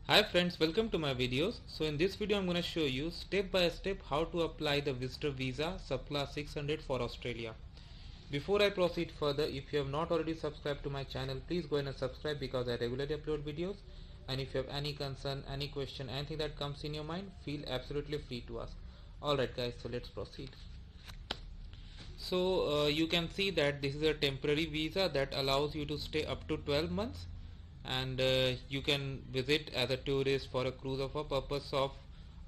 Hi friends, welcome to my videos. So in this video I'm going to show you step by step how to apply the visitor visa subclass 600 for Australia. Before I proceed further, if you have not already subscribed to my channel, please go ahead and subscribe because I regularly upload videos, and if you have any concern, any question, anything that comes in your mind, feel absolutely free to ask. Alright guys, so let's proceed. So you can see that this is a temporary visa that allows you to stay up to 12 months, and you can visit as a tourist for a cruise of a purpose of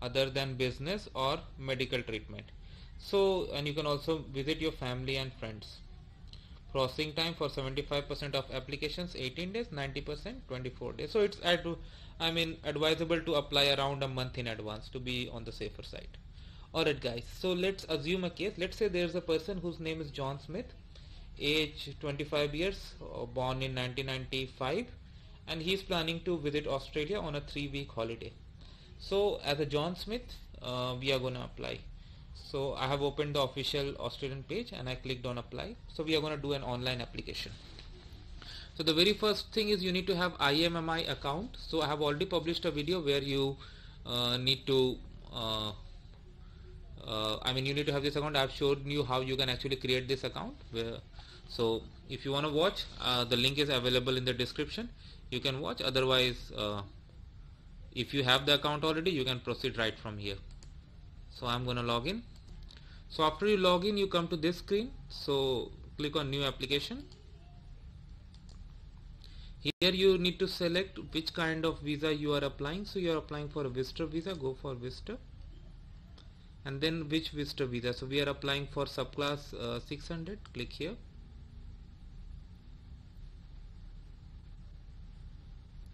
other than business or medical treatment. So, and you can also visit your family and friends. Processing time for 75% of applications 18 days, 90% 24 days. So it's advisable to apply around a month in advance to be on the safer side. Alright guys, so let's assume a case. Let's say there's a person whose name is John Smith, age 25 years, born in 1995, and he is planning to visit Australia on a 3-week holiday. So as a John Smith, we are going to apply. So I have opened the official Australian page and I clicked on apply. So we are going to do an online application. So the very first thing is you need to have Immi account. So I have already published a video where you need to you need to have this account. I have shown you how you can actually create this account. So if you want to watch, the link is available in the description. You can watch. Otherwise, if you have the account already, you can proceed right from here. So I'm going to log in. So after you log in, you come to this screen. So click on new application. Here you need to select which kind of visa you are applying. So you are applying for a visitor visa, go for visitor. And then which visitor visa? So we are applying for subclass 600. Click here.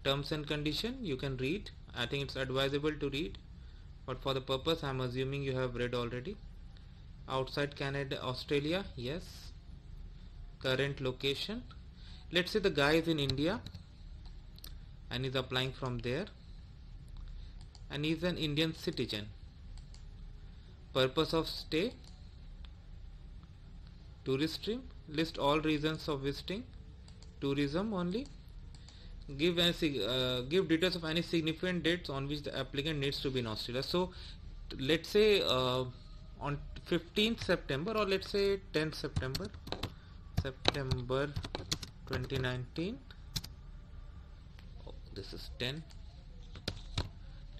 Terms and condition you can read. I think it's advisable to read, but for the purpose I'm assuming you have read already. Outside Canada, Australia, yes. Current location, let's say the guy is in India and is applying from there, and he's an Indian citizen. Purpose of stay, tourist stream, list all reasons of visiting, tourism only. Give details of any significant dates on which the applicant needs to be in Australia. So let's say on 15th September, or let's say 10th September 2019. This is 10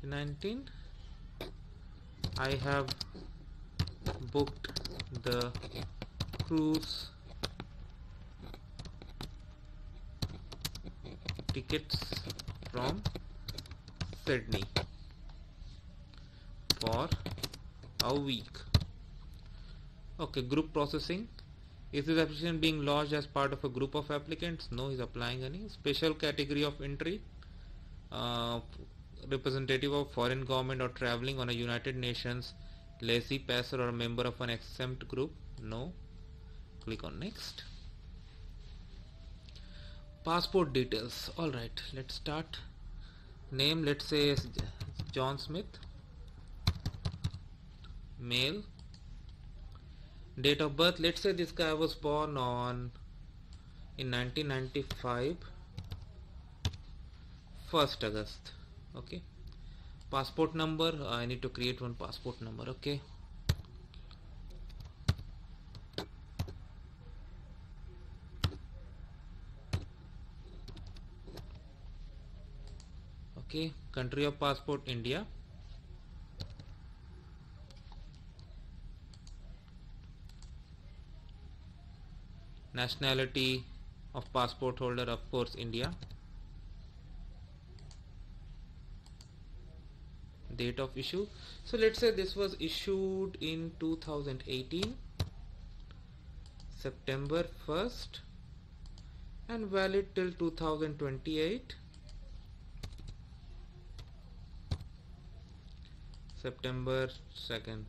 2019. I have booked the cruise tickets from Sydney for a week. Okay, group processing. Is this application being lodged as part of a group of applicants? No, he's applying any special category of entry. Representative of foreign government or traveling on a United Nations laissez passer or a member of an exempt group? No. Click on next. Passport details. Alright, let's start. Name, let's say John Smith, male. Date of birth, let's say this guy was born in 1995, 1st August. Okay. Passport number, I need to create one passport number. Okay. Okay, country of passport India. Nationality of passport holder, of course, India. Date of issue, so let's say this was issued in 2018 September 1st and valid till 2028 September 2nd.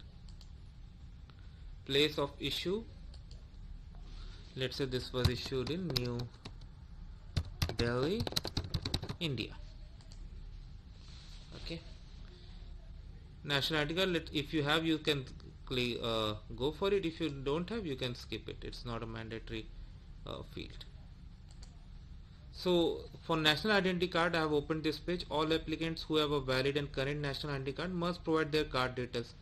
Place of issue, let's say this was issued in New Delhi, India. Okay. Nationality, if you have, you can go for it. If you don't have, you can skip it. It's not a mandatory field. So for national identity card, I have opened this page. All applicants who have a valid and current national identity card must provide their card details,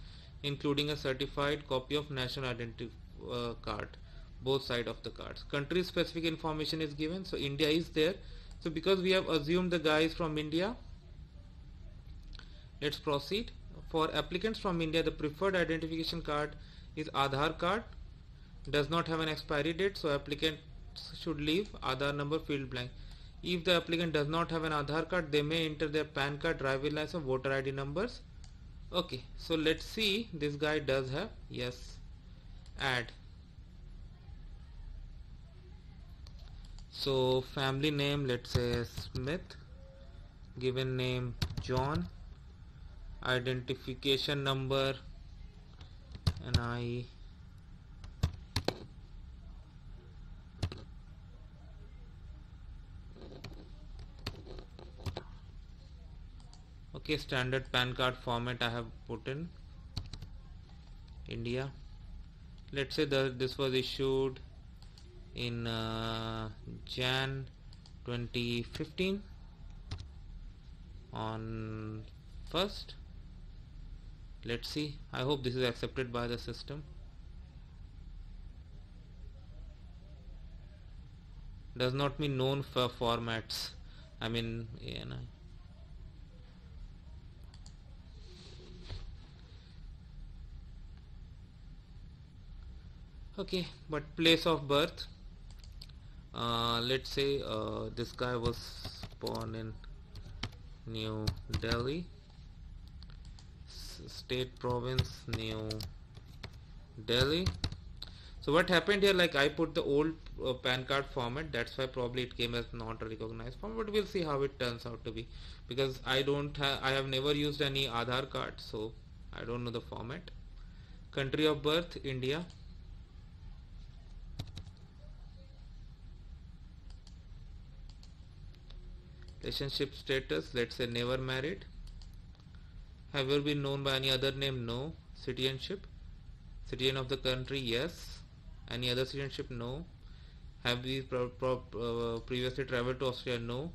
including a certified copy of national identity card, both side of the cards. Country specific information is given, so India is there. So because we have assumed the guy is from India, let's proceed. For applicants from India, the preferred identification card is Aadhaar card. Does not have an expiry date, so applicant should leave Aadhaar number field blank. If the applicant does not have an Aadhaar card, they may enter their PAN card, driver license, voter ID numbers. Okay, so let's see, this guy does have, yes, add. So family name, let's say Smith, given name John, identification number NI. Okay, standard PAN card format I have put in India. Let's say that this was issued in Jan 2015 on 1st. Let's see, I hope this is accepted by the system. Does not mean known for formats, I mean ANI. Okay, but place of birth, let's say this guy was born in New Delhi. State, province, New Delhi. So what happened here, like I put the old PAN card format, that's why probably it came as not a recognized form, but we'll see how it turns out to be, because I have never used any Aadhaar card, so I don't know the format. Country of birth, India. Relationship status, let's say never married. Have you ever been known by any other name? No. Citizenship, citizen of the country, yes. Any other citizenship? No. Have we previously traveled to Australia? No.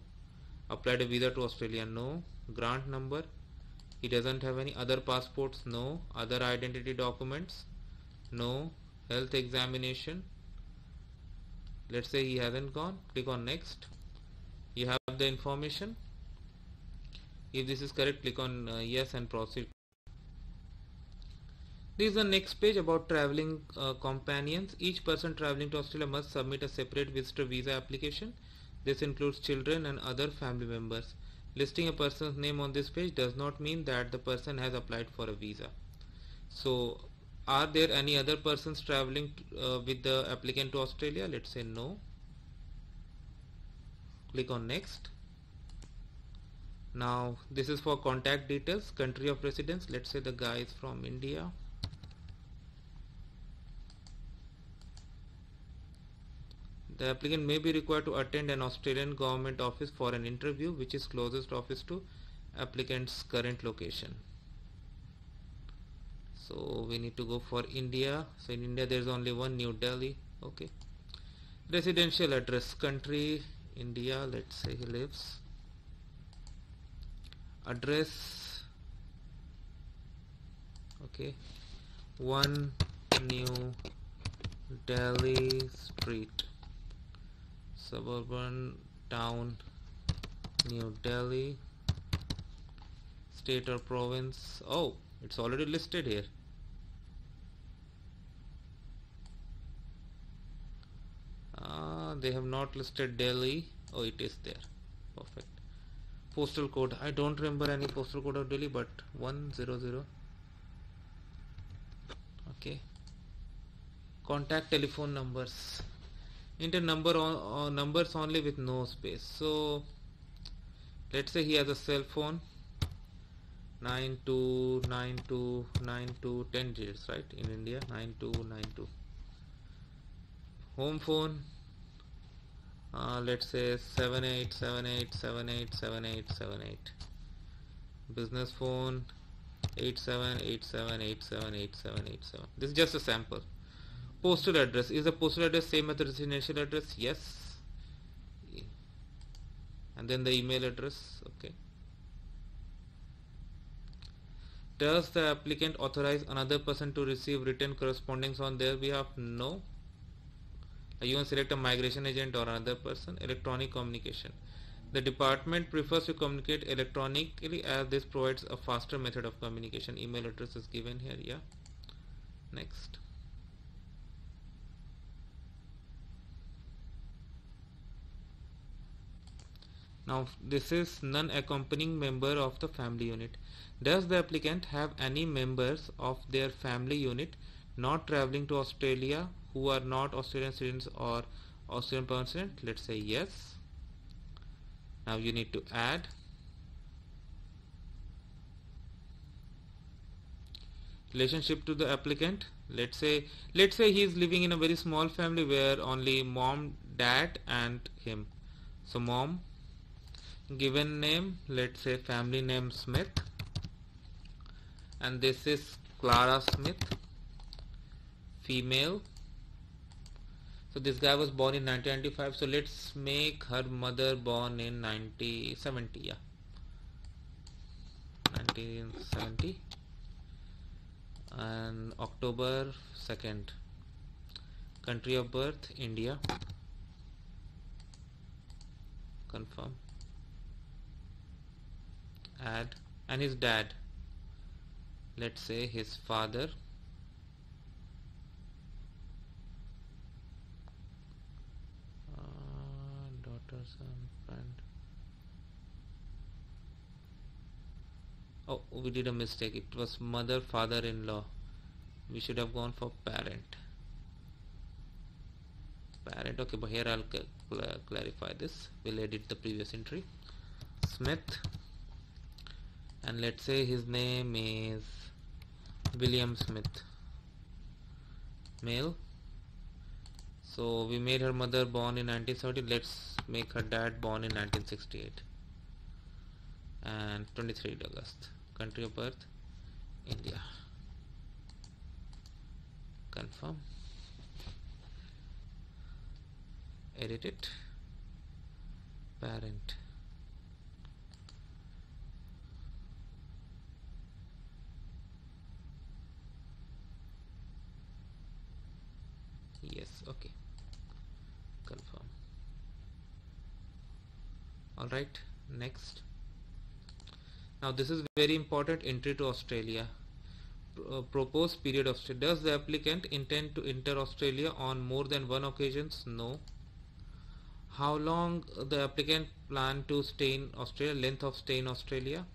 Applied a visa to Australia? No. Grant number, he doesn't have any. Other passports? No. Other identity documents? No. Health examination, let's say he hasn't gone. Click on next. You have the information. If this is correct, click on yes and proceed. This is the next page about traveling companions. Each person traveling to Australia must submit a separate visitor visa application. This includes children and other family members. Listing a person's name on this page does not mean that the person has applied for a visa. So are there any other persons traveling with the applicant to Australia? Let's say no. Click on next. Now this is for contact details. Country of residence, let's say the guy is from India. The applicant may be required to attend an Australian government office for an interview, which is closest office to applicant's current location. So we need to go for India. So in India there is only one, New Delhi. Okay. Residential address, country India, let's say he lives. Address, okay, 1 New Delhi Street, suburban town, New Delhi. State or province, oh, it's already listed here. They have not listed Delhi. Oh, it is there. Perfect. Postal code, I don't remember any postal code of Delhi, but 100. Okay. Contact telephone numbers, enter numbers only with no space. So let's say he has a cell phone, 929292, 10 digits, right? In India, 9292. Home phone, let's say 7878787878. Business phone, 8787878787. This is just a sample. Postal address, is the postal address same as the residential address? Yes. and then the email address. Okay. Does the applicant authorize another person to receive written correspondence on their behalf? No. You can select a migration agent or another person. Electronic communication. The department prefers to communicate electronically as this provides a faster method of communication. Email address is given here. Yeah. Next. Now this is non-accompanying member of the family unit. Does the applicant have any members of their family unit not traveling to Australia who are not Australian citizens or Australian permanent? Let's say yes. Now you need to add. Relationship to the applicant. Let's say he is living in a very small family where only mom, dad and him. So mom, given name, let's say family name Smith, and this is Clara Smith, female. So this guy was born in 1995, so let's make her mother born in 1970. Yeah, 1970 and October 2nd. Country of birth India. Confirm. Add. And his dad, let's say his father, daughter, son, friend. Oh, we did a mistake. It was mother, father-in-law. We should have gone for parent. Okay, but here I'll clarify this. We'll edit the previous entry. Smith, and let's say his name is William Smith, male. So we made her mother born in 1970. Let's make her dad born in 1968 and 23 August. Country of birth India. Confirm. Edit it. Parent. Yes. Okay. Confirm. Alright, next. Now this is very important. Entry to Australia. Proposed period of stay. Does the applicant intend to enter Australia on more than one occasions? No. How long the applicant plan to stay in Australia? Length of stay in Australia?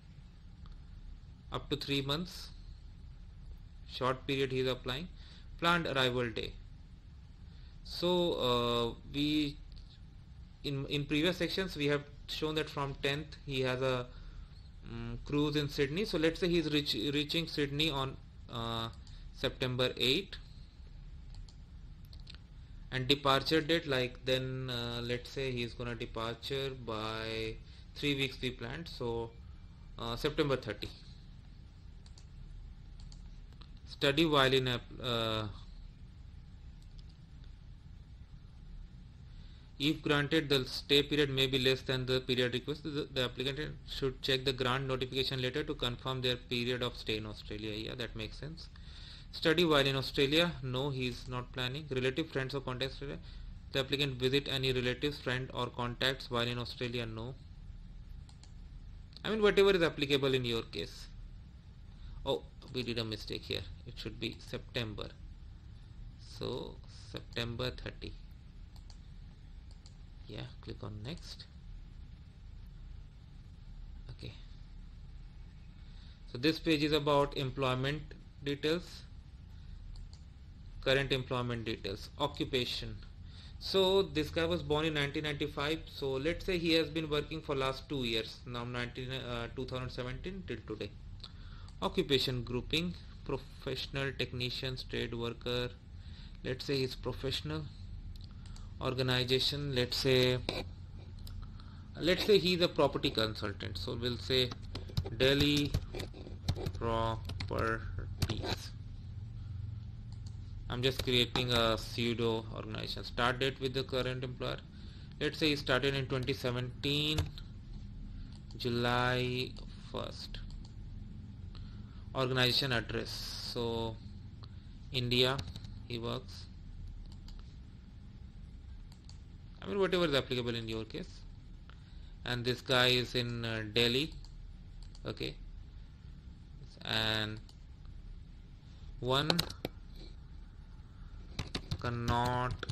Up to 3 months. Short period he is applying. Planned arrival day. So we in previous sections we have shown that from 10th he has a cruise in Sydney. So let's say he is reaching Sydney on September 8, and departure date, like then let's say he is gonna departure by 3 weeks we planned, so September 30. Study while in if granted, the stay period may be less than the period requested. The applicant should check the grant notification letter to confirm their period of stay in Australia. Yeah, that makes sense. Study while in Australia? No, he is not planning. Relative, friends or contacts? The applicant visit any relatives, friend or contacts while in Australia? No. I mean, whatever is applicable in your case. Oh, we did a mistake here. It should be September. So September 30. Yeah, click on next. Okay, so this page is about employment details, current employment details, occupation. So this guy was born in 1995, so let's say he has been working for last 2 years, now 2017 till today. Occupation grouping, professional, technicians, trade worker. Let's say he's professional. Organization, let's say he's a property consultant, so we'll say Delhi Properties. I'm just creating a pseudo organization. Start date with the current employer, let's say he started in 2017 July 1st. Organization address, so India he works, I mean whatever is applicable in your case, and this guy is in Delhi, okay, and one Connaught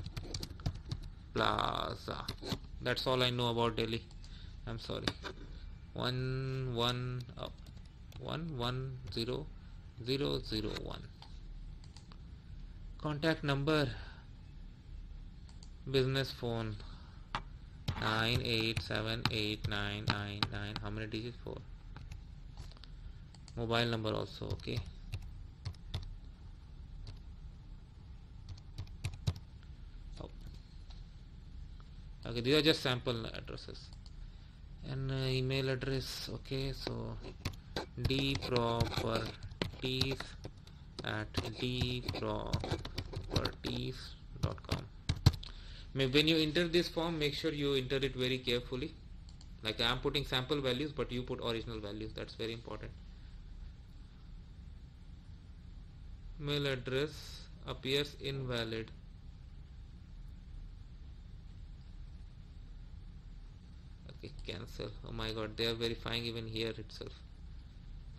Plaza. That's all I know about Delhi. I'm sorry. 110001. Contact number, business phone 9878999. How many digits? 4. Mobile number also, okay. Okay, these are just sample addresses. And email address, okay, so dproperties@dproperties.com. When you enter this form, make sure you enter it very carefully. Like I am putting sample values, but you put original values. That's very important. Mail address appears invalid. Okay, cancel. Oh my god, they are verifying even here itself.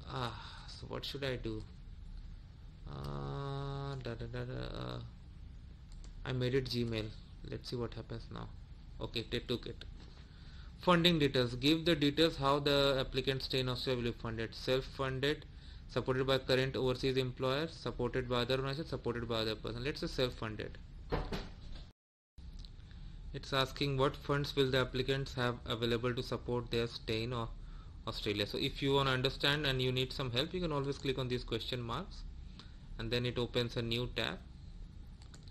So what should I do? I made it Gmail. Let's see what happens now. Okay, they took it. Funding details. Give the details how the applicant stay in Australia will be funded. Self-funded, supported by current overseas employer, supported by other organization, supported by other person. Let's say self-funded. It's asking what funds will the applicants have available to support their stay in Australia. So if you want to understand and you need some help, you can always click on these question marks and then it opens a new tab.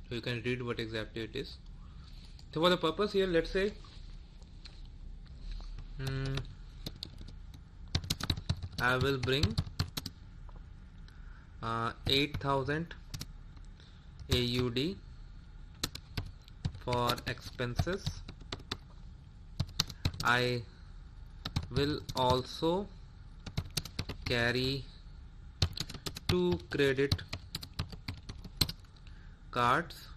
So you can read what exactly it is. So for the purpose here, let's say I will bring 8,000 AUD for expenses. I will also carry 2 credit cards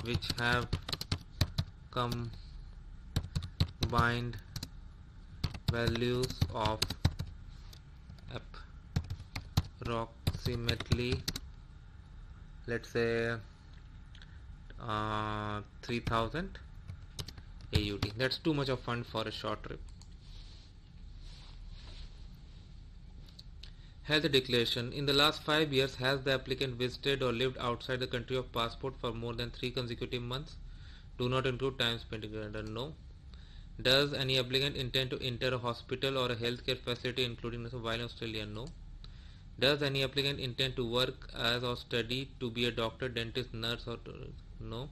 which have combined values of approximately, let's say 3,000 AUD. That's too much of fund for a short trip. Health declaration. In the last 5 years, has the applicant visited or lived outside the country of passport for more than 3 consecutive months? Do not include time spent in Canada. No. Does any applicant intend to enter a hospital or a healthcare facility including while in Australia? No. Does any applicant intend to work as or study to be a doctor, dentist, nurse or no?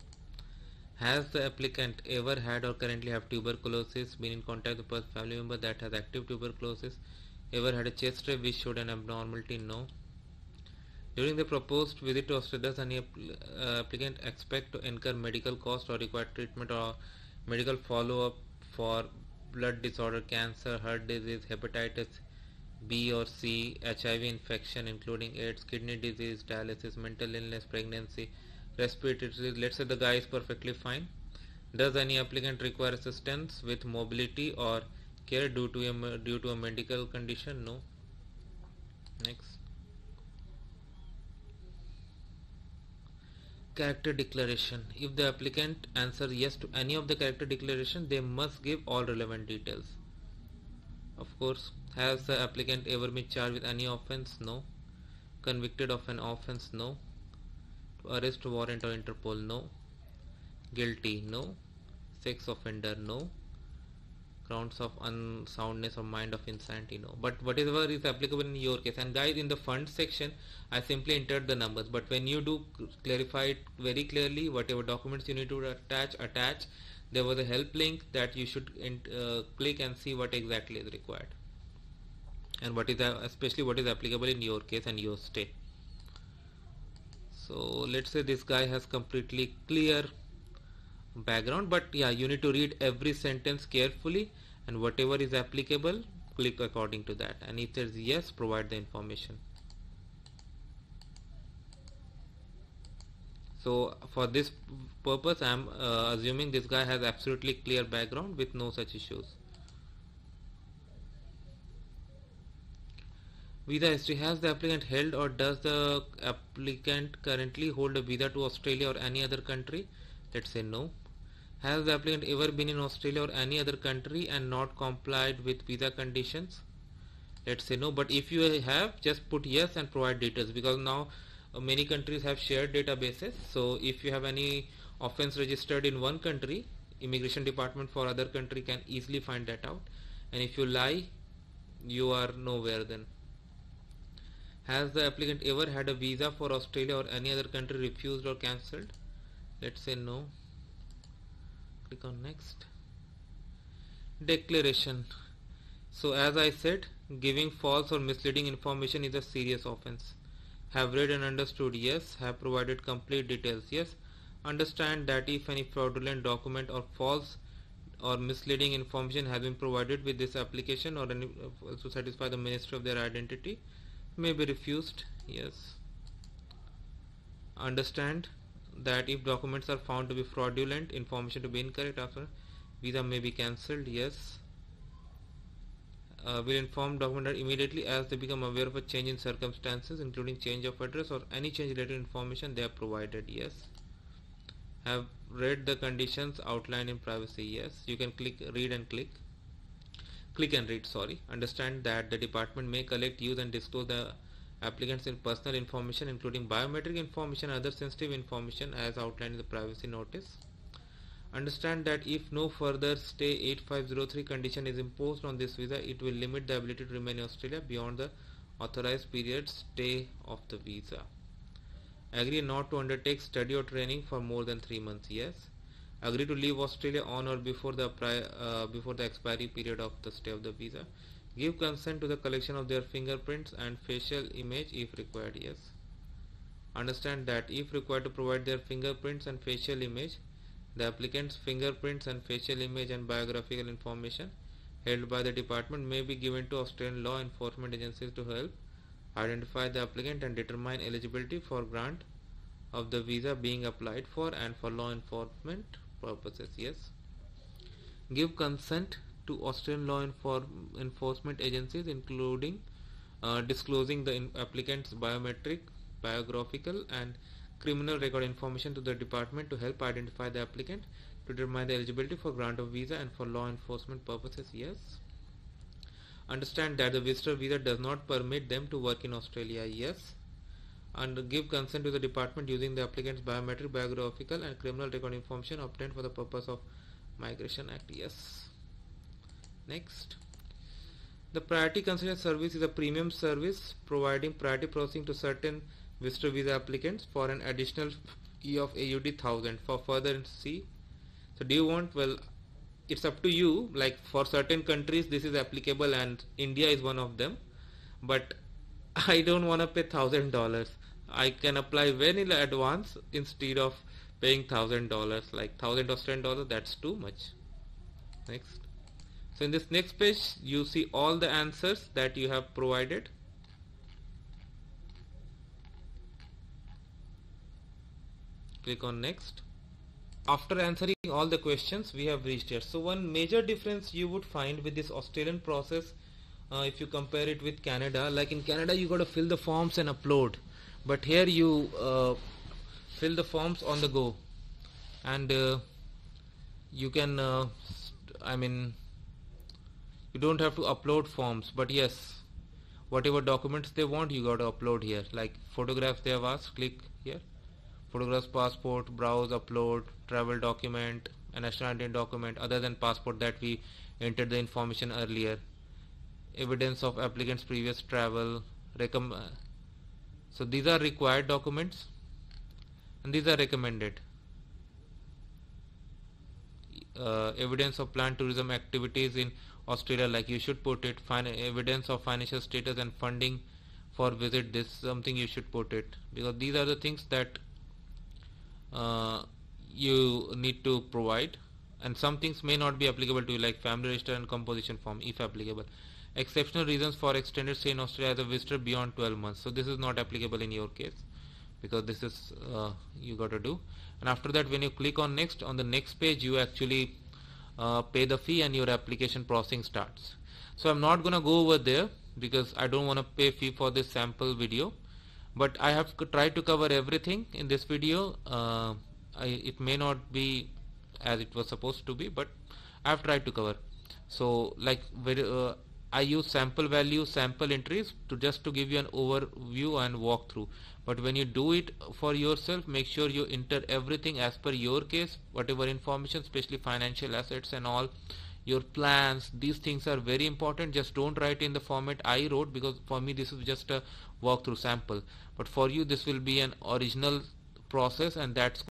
Has the applicant ever had or currently have tuberculosis, been in contact with a family member that has active tuberculosis, ever had a chest ray which showed an abnormality? No. During the proposed visit to Australia, does any applicant expect to incur medical cost or require treatment or medical follow-up for blood disorder, cancer, heart disease, hepatitis B or C, HIV infection including AIDS, kidney disease, dialysis, mental illness, pregnancy, respiratory disease? Let's say the guy is perfectly fine. Does any applicant require assistance with mobility or care due to a medical condition? No. Next. Character declaration. If the applicant answers yes to any of the character declaration, they must give all relevant details. Of course. Has the applicant ever been charged with any offense? No. Convicted of an offense? No. Arrest warrant or Interpol? No. Guilty? No. Sex offender? No. Grounds of unsoundness of mind of insanity? No. But whatever is applicable in your case, and guys, in the fund section I simply entered the numbers, but when you do clarify it very clearly, whatever documents you need to attach, there was a help link that you should click and see what exactly is required and what is especially what is applicable in your case and your stay. So let's say this guy has completely clear background, but yeah, you need to read every sentence carefully and whatever is applicable, click according to that, and if there's yes, provide the information. So for this purpose, I am assuming this guy has absolutely clear background with no such issues. Visa history. Has the applicant held or does the applicant currently hold a visa to Australia or any other country? Let's say no. Has the applicant ever been in Australia or any other country and not complied with visa conditions? Let's say no, but if you have, just put yes and provide details, because now many countries have shared databases. So if you have any offense registered in one country, immigration department for other country can easily find that out, and if you lie, you are nowhere then. Has the applicant ever had a visa for Australia or any other country refused or cancelled? Let's say no. Click on next. Declaration. So as I said, giving false or misleading information is a serious offense. Have read and understood? Yes. Have provided complete details? Yes. Understand that if any fraudulent document or false or misleading information has been provided with this application or any, to satisfy the ministry of their identity, may be refused? Yes. Understand that if documents are found to be fraudulent, information to be incorrect, after visa may be cancelled? Yes. Will inform document immediately as they become aware of a change in circumstances, including change of address or any change related information they have provided? Yes. Have read the conditions outlined in privacy? Yes. You can click read and click and read, sorry. Understand that the department may collect, use and disclose the applicants in personal information, including biometric information and other sensitive information as outlined in the privacy notice. Understand that if no further stay 8503 condition is imposed on this visa, it will limit the ability to remain in Australia beyond the authorized period stay of the visa. Agree not to undertake study or training for more than 3 months? Yes. Agree to leave Australia on or before the expiry period of the stay of the visa. Give consent to the collection of their fingerprints and facial image if required? Yes. Understand that if required to provide their fingerprints and facial image, the applicant's fingerprints and facial image and biographical information held by the department may be given to Australian law enforcement agencies to help identify the applicant and determine eligibility for grant of the visa being applied for and for law enforcement purposes? Yes. Give consent to Australian law enforcement agencies, including disclosing the applicant's biometric, biographical and criminal record information to the department to help identify the applicant, to determine the eligibility for grant of visa and for law enforcement purposes? Yes. Understand that the visitor visa does not permit them to work in Australia? Yes. And give consent to the department using the applicant's biometric, biographical and criminal record information obtained for the purpose of Migration Act? Yes. Next. The priority considered service is a premium service providing priority processing to certain visitor visa applicants for an additional fee of AUD 1000. For further see. So do you want, well, it's up to you, like for certain countries this is applicable and India is one of them, but I don't want to pay $1000. I can apply very in advance instead of paying $1000, like 1000 Australian dollars, that's too much. Next. So in this next page you see all the answers that you have provided. Click on next. After answering all the questions, we have reached here. So one major difference you would find with this Australian process, if you compare it with Canada, like in Canada you got to fill the forms and upload, but here you fill the forms on the go, and you can you don't have to upload forms, but yes, whatever documents they want you got to upload here. Like photographs they have asked, click here, photographs, passport, browse, upload, travel document, a national identity document other than passport that we entered the information earlier, evidence of applicant's previous travel, so these are required documents and these are recommended. Evidence of planned tourism activities in Australia, like you should put it. Evidence of financial status and funding for visit, this something you should put it, because these are the things that you need to provide. and some things may not be applicable to you, like family register and composition form if applicable. Exceptional reasons for extended stay in Australia as a visitor beyond 12 months. So this is not applicable in your case, because this is you got to do. And after that, when you click on next, on the next page you actually pay the fee and your application processing starts. So I'm not gonna go over there because I don't want to pay fee for this sample video, but I have tried to cover everything in this video. It may not be as it was supposed to be, but I have tried to cover. So like I use sample values, sample entries to just to give you an overview and walkthrough. But when you do it for yourself, make sure you enter everything as per your case, whatever information, especially financial assets and all, your plans. These things are very important. Just don't write in the format I wrote, because for me this is just a walkthrough sample, but for you this will be an original process, and that's